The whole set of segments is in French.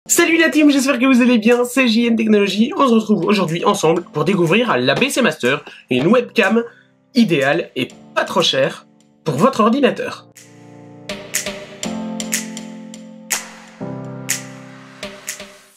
Salut la team, j'espère que vous allez bien, c'est JN Technologies. On se retrouve aujourd'hui ensemble pour découvrir la BC Master, une webcam idéale et pas trop chère pour votre ordinateur.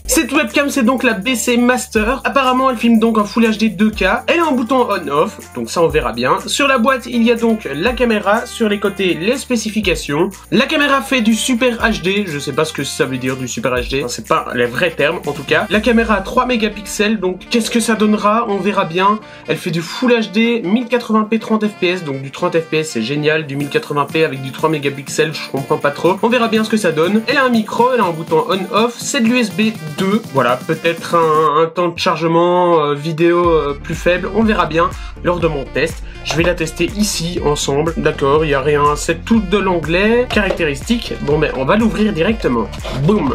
Cette webcam, c'est donc la BC Master. Apparemment, elle filme donc en Full HD 2K. Elle a un bouton on-off, donc ça on verra bien. Sur la boîte, il y a donc la caméra. Sur les côtés, les spécifications. La caméra fait du Super HD. Je sais pas ce que ça veut dire du Super HD. C'est pas les vrais termes, en tout cas. La caméra a 3 mégapixels, donc qu'est-ce que ça donnera? On verra bien. Elle fait du Full HD, 1080p 30 fps. Donc du 30 fps, c'est génial. Du 1080p avec du 3 mégapixels, je comprends pas trop. On verra bien ce que ça donne. Elle a un micro, elle a un bouton on-off. C'est de l'USB 2. Voilà, peut-être un temps de chargement vidéo plus faible, on verra bien lors de mon test. Je vais la tester ici ensemble, d'accord, il n'y a rien, c'est tout de l'anglais. Caractéristiques, bon ben on va l'ouvrir directement. Boum.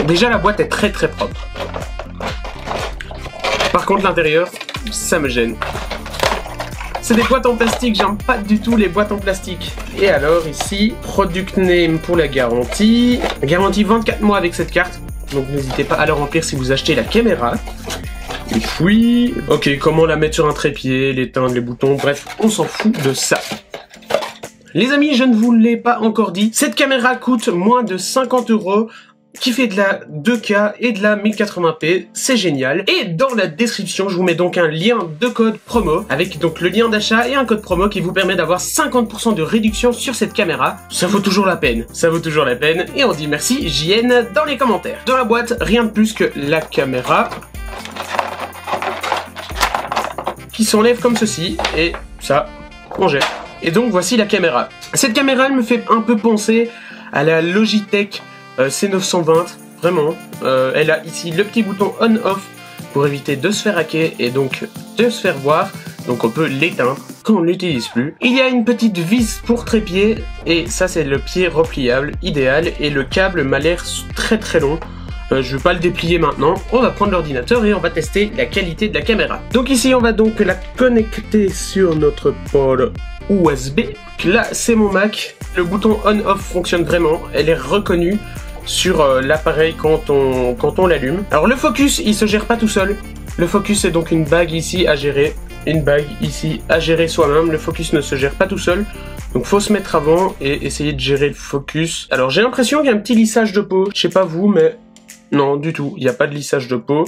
Déjà la boîte est très propre. Par contre l'intérieur, ça me gêne. C'est des boîtes en plastique, j'aime pas du tout les boîtes en plastique. Et alors ici, product name pour la garantie. Garantie 24 mois avec cette carte. Donc n'hésitez pas à la remplir si vous achetez la caméra. Et puis... Ok, comment la mettre sur un trépied, l'éteindre, les boutons, bref, on s'en fout de ça. Les amis, je ne vous l'ai pas encore dit, cette caméra coûte moins de 50 €. Qui fait de la 2K et de la 1080p, c'est génial. Et dans la description, je vous mets donc un lien de code promo, avec donc le lien d'achat et un code promo qui vous permet d'avoir 50% de réduction sur cette caméra. Ça vaut toujours la peine, ça vaut toujours la peine, et on dit merci JN dans les commentaires. Dans la boîte, rien de plus que la caméra, qui s'enlève comme ceci, et ça, on jette. Et donc voici la caméra. Cette caméra, elle me fait un peu penser à la Logitech C920, vraiment. Elle a ici le petit bouton on-off pour éviter de se faire hacker et donc de se faire voir. Donc on peut l'éteindre quand on ne l'utilise plus. Il y a une petite vis pour trépied et ça c'est le pied repliable idéal et le câble m'a l'air très long. Je vais pas le déplier maintenant, on va prendre l'ordinateur et on va tester la qualité de la caméra. Donc ici on va donc la connecter sur notre port USB. Là c'est mon Mac, le bouton on-off fonctionne vraiment, elle est reconnue sur l'appareil quand on l'allume. Alors le focus il se gère pas tout seul, le focus c'est donc une bague ici à gérer, une bague ici à gérer soi-même, le focus ne se gère pas tout seul. Donc faut se mettre avant et essayer de gérer le focus. Alors j'ai l'impression qu'il y a un petit lissage de peau, je sais pas vous mais non du tout, il n'y a pas de lissage de peau.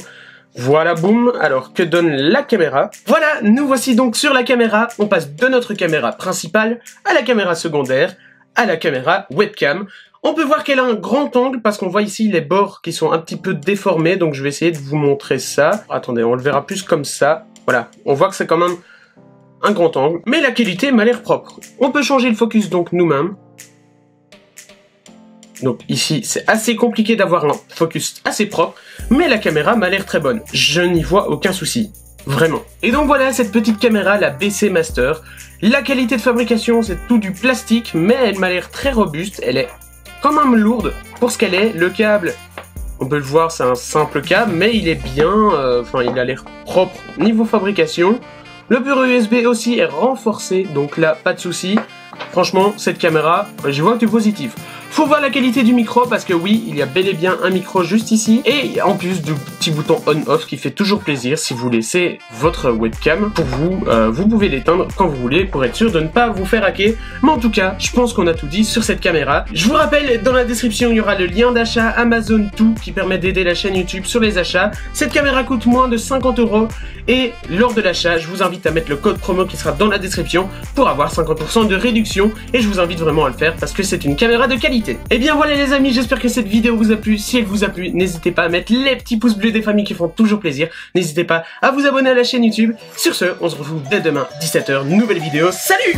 Voilà, boum. Alors, que donne la caméra? Voilà, nous voici donc sur la caméra. On passe de notre caméra principale à la caméra secondaire, à la caméra webcam. On peut voir qu'elle a un grand angle parce qu'on voit ici les bords qui sont un petit peu déformés. Donc, je vais essayer de vous montrer ça. Attendez, on le verra plus comme ça. Voilà, on voit que c'est quand même un grand angle. Mais la qualité m'a l'air propre. On peut changer le focus donc nous-mêmes. Donc ici, c'est assez compliqué d'avoir un focus assez propre, mais la caméra m'a l'air très bonne. Je n'y vois aucun souci. Vraiment. Et donc voilà cette petite caméra, la BC Master. La qualité de fabrication, c'est tout du plastique, mais elle m'a l'air très robuste. Elle est quand même lourde pour ce qu'elle est. Le câble, on peut le voir, c'est un simple câble, mais il est bien, il a l'air propre niveau fabrication. Le port USB aussi est renforcé, donc là, pas de souci. Franchement, cette caméra, je vois que du positif. Faut voir la qualité du micro parce que oui, il y a bel et bien un micro juste ici. Et en plus du petit bouton on-off qui fait toujours plaisir si vous laissez votre webcam pour vous. Vous pouvez l'éteindre quand vous voulez pour être sûr de ne pas vous faire hacker. Mais en tout cas, je pense qu'on a tout dit sur cette caméra. Je vous rappelle, dans la description, il y aura le lien d'achat Amazon Tout qui permet d'aider la chaîne YouTube sur les achats. Cette caméra coûte moins de 50 € et lors de l'achat, je vous invite à mettre le code promo qui sera dans la description pour avoir 50% de réduction. Et je vous invite vraiment à le faire parce que c'est une caméra de qualité. Et bien voilà les amis, j'espère que cette vidéo vous a plu. Si elle vous a plu, n'hésitez pas à mettre les petits pouces bleus des familles qui font toujours plaisir. N'hésitez pas à vous abonner à la chaîne YouTube. Sur ce, on se retrouve dès demain, 17 h, nouvelle vidéo. Salut!